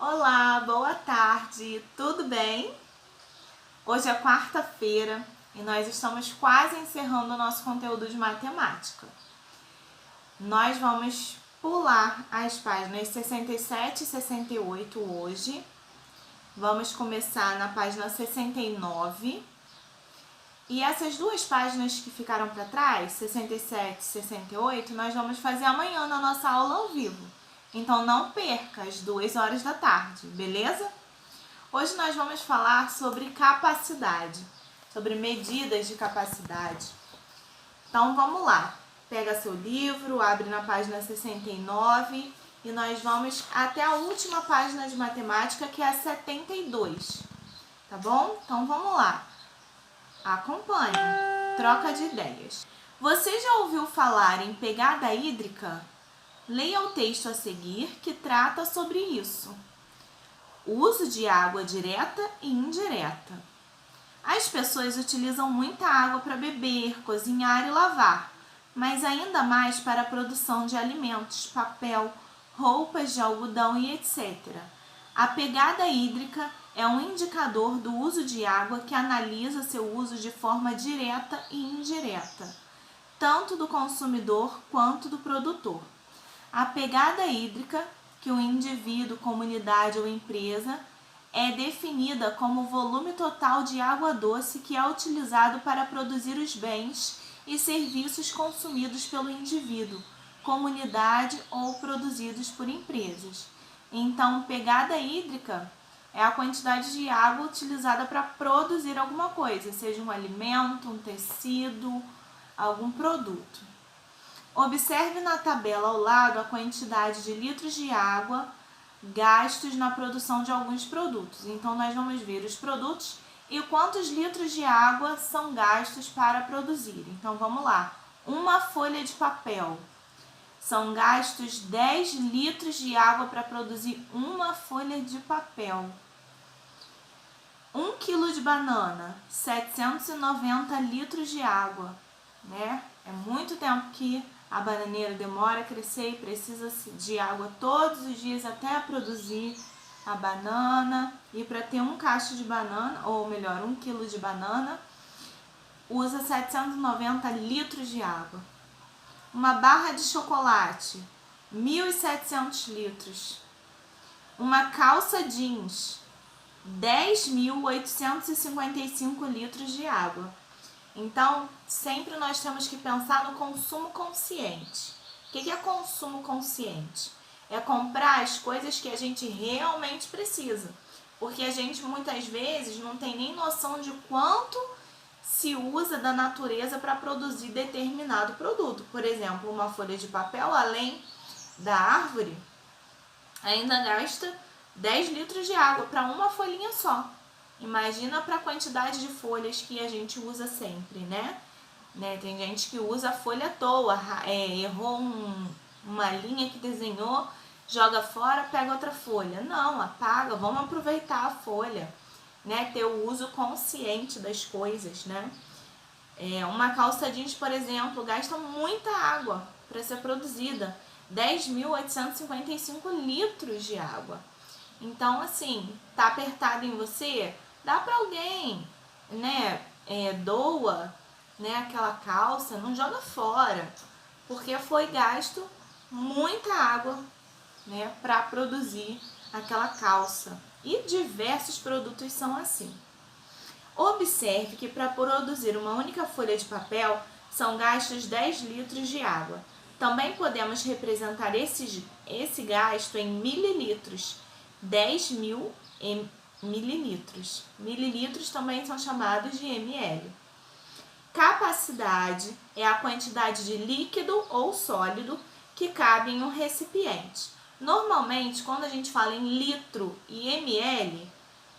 Olá, boa tarde, tudo bem? Hoje é quarta-feira e nós estamos quase encerrando o nosso conteúdo de matemática. Nós vamos pular as páginas 67 e 68 hoje. Vamos começar na página 69. E essas duas páginas que ficaram para trás, 67 e 68, nós vamos fazer amanhã na nossa aula ao vivo. Então não perca às 2 horas da tarde, beleza? Hoje nós vamos falar sobre capacidade, sobre medidas de capacidade. Então vamos lá, pega seu livro, abre na página 69 e nós vamos até a última página de matemática, que é a 72, tá bom? Então vamos lá, acompanhe, troca de ideias. Você já ouviu falar em pegada hídrica? Leia o texto a seguir que trata sobre isso. O uso de água direta e indireta. As pessoas utilizam muita água para beber, cozinhar e lavar, mas ainda mais para a produção de alimentos, papel, roupas de algodão e etc. A pegada hídrica é um indicador do uso de água que analisa seu uso de forma direta e indireta, tanto do consumidor quanto do produtor. A pegada hídrica, que o indivíduo, comunidade ou empresa, é definida como o volume total de água doce que é utilizado para produzir os bens e serviços consumidos pelo indivíduo, comunidade ou produzidos por empresas. Então, pegada hídrica é a quantidade de água utilizada para produzir alguma coisa, seja um alimento, um tecido, algum produto. Observe na tabela ao lado a quantidade de litros de água gastos na produção de alguns produtos. Então, nós vamos ver os produtos e quantos litros de água são gastos para produzir. Então, vamos lá. Uma folha de papel. São gastos 10 litros de água para produzir uma folha de papel. 1 quilo de banana, 790 litros de água, né? É muito tempo que a bananeira demora a crescer e precisa de água todos os dias até produzir a banana. E para ter um cacho de banana, ou melhor, 1 quilo de banana, usa 790 litros de água. Uma barra de chocolate, 1.700 litros. Uma calça jeans, 10.855 litros de água. Então, sempre nós temos que pensar no consumo consciente. O que é consumo consciente? É comprar as coisas que a gente realmente precisa. Porque a gente muitas vezes não tem nem noção de quanto se usa da natureza para produzir determinado produto. Por exemplo, uma folha de papel, além da árvore, ainda gasta 10 litros de água para uma folhinha só. Imagina para a quantidade de folhas que a gente usa sempre, né? Tem gente que usa a folha à toa, errou uma linha que desenhou, joga fora, pega outra folha. Não, apaga, vamos aproveitar a folha, né? Ter o uso consciente das coisas, né? Uma calça jeans, por exemplo, gasta muita água para ser produzida. 10.855 litros de água. Então, assim, tá apertado em você? Dá para alguém, né? Doa, né? Aquela calça, não joga fora, porque foi gasto muita água, né? Para produzir aquela calça. E diversos produtos são assim. Observe que para produzir uma única folha de papel são gastos 10 litros de água. Também podemos representar esse gasto em mililitros, 10.000 mililitros. Mililitros também são chamados de ml. Capacidade é a quantidade de líquido ou sólido que cabe em um recipiente. Normalmente, quando a gente fala em litro e ml,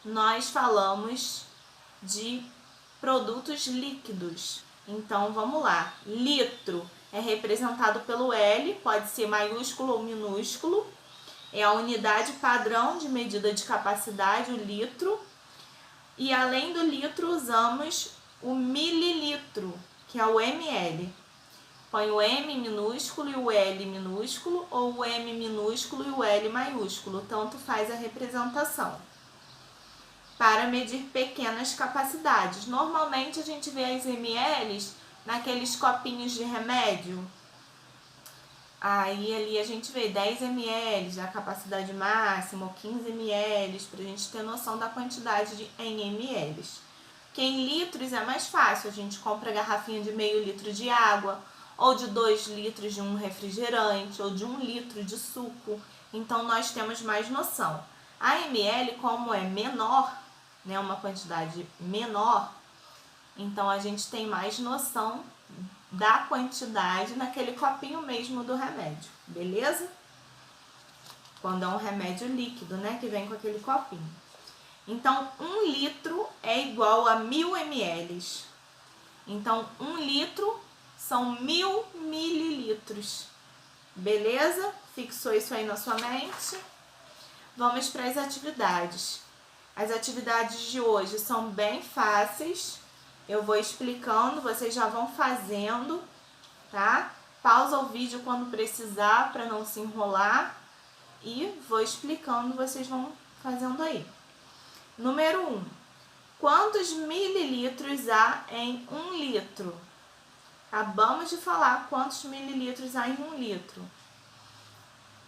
nós falamos de produtos líquidos. Então, vamos lá. Litro é representado pelo L, pode ser maiúsculo ou minúsculo. É a unidade padrão de medida de capacidade, o litro. E além do litro, usamos o mililitro, que é o ml. Põe o M minúsculo e o L minúsculo, ou o M minúsculo e o L maiúsculo, tanto faz a representação. Para medir pequenas capacidades. Normalmente a gente vê as mLs naqueles copinhos de remédio. Aí ali a gente vê 10 ml, a capacidade máxima, ou 15 ml, para a gente ter noção da quantidade em ml. Porque em litros é mais fácil, a gente compra garrafinha de meio litro de água, ou de 2 litros de um refrigerante, ou de 1 litro de suco. Então nós temos mais noção. A ml, como é menor, né, uma quantidade menor, então a gente tem mais noção da quantidade naquele copinho mesmo do remédio, beleza? Quando é um remédio líquido, né, que vem com aquele copinho. Então, 1 litro é igual a 1000 ml. Então, 1 litro são 1000 mililitros, beleza? Fixou isso aí na sua mente? Vamos para as atividades. As atividades de hoje são bem fáceis. Eu vou explicando, vocês já vão fazendo, tá? Pausa o vídeo quando precisar para não se enrolar e vou explicando, vocês vão fazendo aí. Número 1. Quantos mililitros há em 1 litro? Acabamos de falar quantos mililitros há em 1 litro.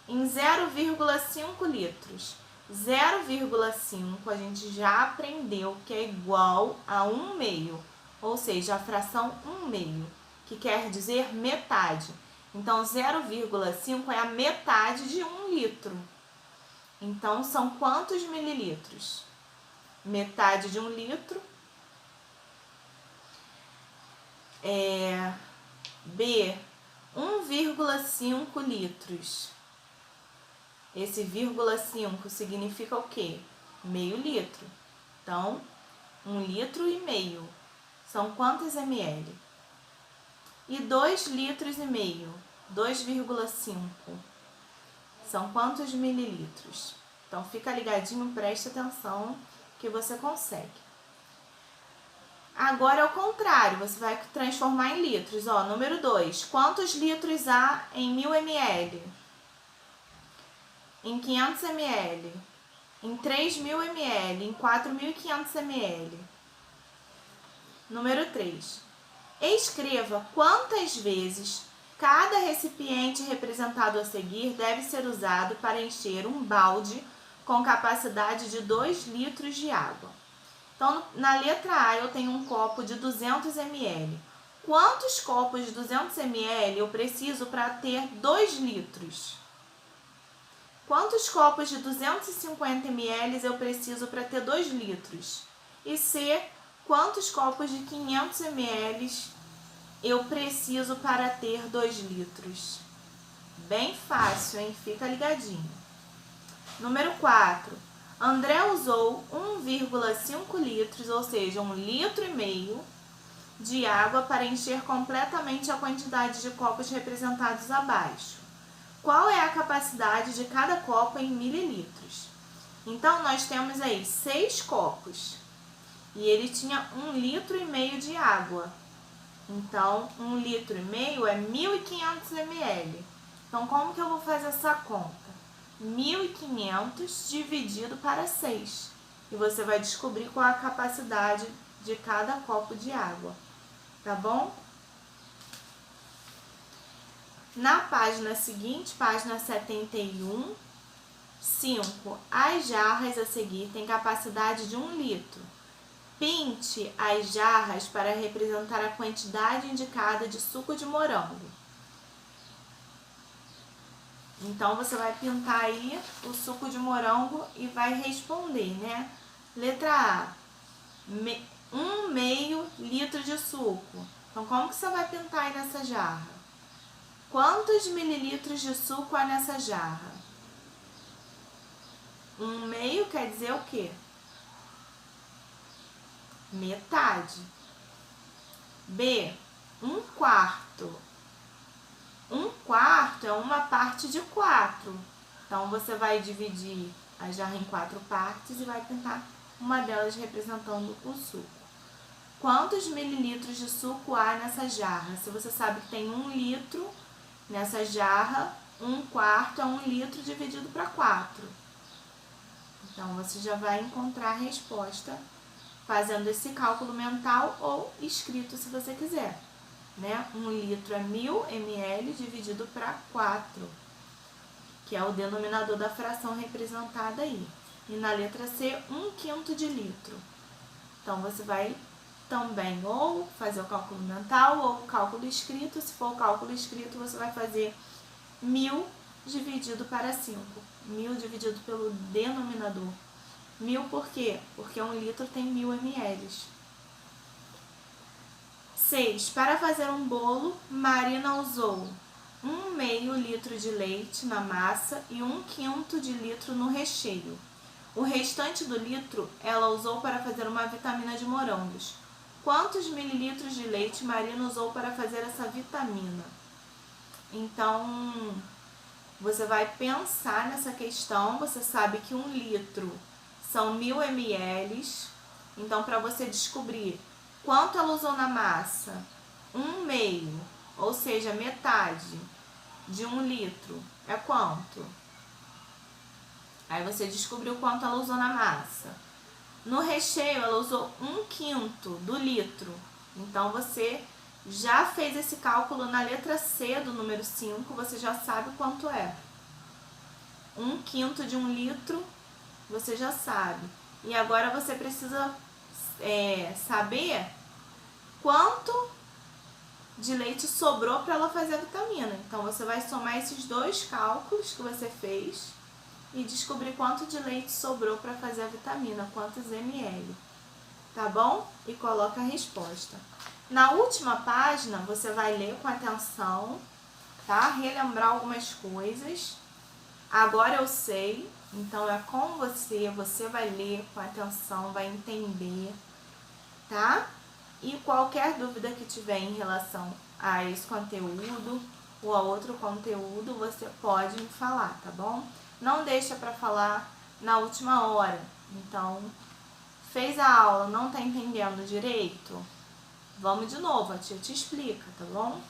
Em 0,5 litros. 0,5 a gente já aprendeu que é igual a 1 meio, ou seja, a fração 1 meio, que quer dizer metade. Então, 0,5 é a metade de 1 litro. Então, são quantos mililitros? Metade de 1 litro. B, 1,5 litros. Esse 0,5 significa o quê? Meio litro. Então, 1,5 litro. São quantos ml? E 2,5 litros. 2,5. São quantos mililitros? Então, fica ligadinho, preste atenção que você consegue. Agora é o contrário, você vai transformar em litros. Ó, número 2. Quantos litros há em 1000 ml? Em 500 ml, em 3.000 ml, em 4.500 ml. Número 3. Escreva quantas vezes cada recipiente representado a seguir deve ser usado para encher um balde com capacidade de 2 litros de água. Então, na letra A eu tenho um copo de 200 ml. Quantos copos de 200 ml eu preciso para ter 2 litros? Quantos copos de 250 ml eu preciso para ter 2 litros? E C, quantos copos de 500 ml eu preciso para ter 2 litros? Bem fácil, hein? Fica ligadinho. Número 4. André usou 1,5 litros, ou seja, 1,5 litros de água para encher completamente a quantidade de copos representados abaixo. Qual é a capacidade de cada copo em mililitros? Então, nós temos aí 6 copos. E ele tinha 1,5 litros de água. Então, 1,5 litros é 1.500 ml. Então, como que eu vou fazer essa conta? 1.500 dividido para 6. E você vai descobrir qual é a capacidade de cada copo de água. Tá bom? Na página seguinte, página 71, 5. As jarras a seguir têm capacidade de 1 litro. Pinte as jarras para representar a quantidade indicada de suco de morango. Então, você vai pintar aí o suco de morango e vai responder, né? Letra A, 1,5 litro de suco. Então, como que você vai pintar aí nessa jarra? Quantos mililitros de suco há nessa jarra? 1,5 quer dizer o quê? Metade. B, 1/4. 1/4 é uma parte de 4. Então, você vai dividir a jarra em 4 partes e vai pintar uma delas representando o suco. quantos mililitros de suco há nessa jarra. Se você sabe que tem 1 litro nessa jarra, 1/4 é 1 litro dividido para 4. Então, você já vai encontrar a resposta fazendo esse cálculo mental ou escrito se você quiser, né? 1 litro é 1000 ml dividido para 4, que é o denominador da fração representada aí. E na letra C, 1/5 de litro. Então, você vai também ou fazer o cálculo mental ou o cálculo escrito. Se for o cálculo escrito, você vai fazer 1000 dividido para 5. 1000 dividido pelo denominador. 1000 por quê? Porque 1 litro tem 1000 ml. 6. Para fazer um bolo, Marina usou 1/2 litro de leite na massa e 1/5 de litro no recheio. O restante do litro ela usou para fazer uma vitamina de morangos. Quantos mililitros de leite Marina usou para fazer essa vitamina? Então, você vai pensar nessa questão. Você sabe que 1 litro são 1000 ml. Então, para você descobrir quanto ela usou na massa, 1/2, ou seja, metade de 1 litro é quanto? Aí você descobriu quanto ela usou na massa. No recheio, ela usou 1/5 do litro. Então, você já fez esse cálculo na letra C do número 5, você já sabe quanto é. 1/5 de 1 litro, você já sabe. E agora você precisa saber quanto de leite sobrou para ela fazer a vitamina. Então, você vai somar esses dois cálculos que você fez e descobrir quanto de leite sobrou para fazer a vitamina, quantos ml, tá bom? E coloca a resposta. Na última página, você vai ler com atenção, tá? Relembrar algumas coisas. Agora eu sei, então é com você, você vai ler com atenção, vai entender, tá? E qualquer dúvida que tiver em relação a esse conteúdo ou a outro conteúdo, você pode me falar, tá bom? Não deixa para falar na última hora. Então, fez a aula, não tá entendendo direito? Vamos de novo, a tia te explica, tá bom?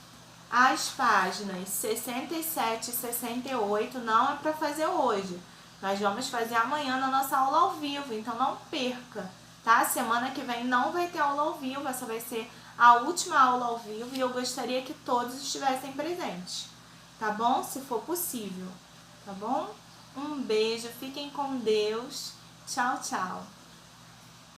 As páginas 67 e 68 não é para fazer hoje. Nós vamos fazer amanhã na nossa aula ao vivo, então não perca, tá? Semana que vem não vai ter aula ao vivo, essa vai ser a última aula ao vivo e eu gostaria que todos estivessem presentes, tá bom? Se for possível, tá bom? Um beijo, fiquem com Deus. Tchau, tchau.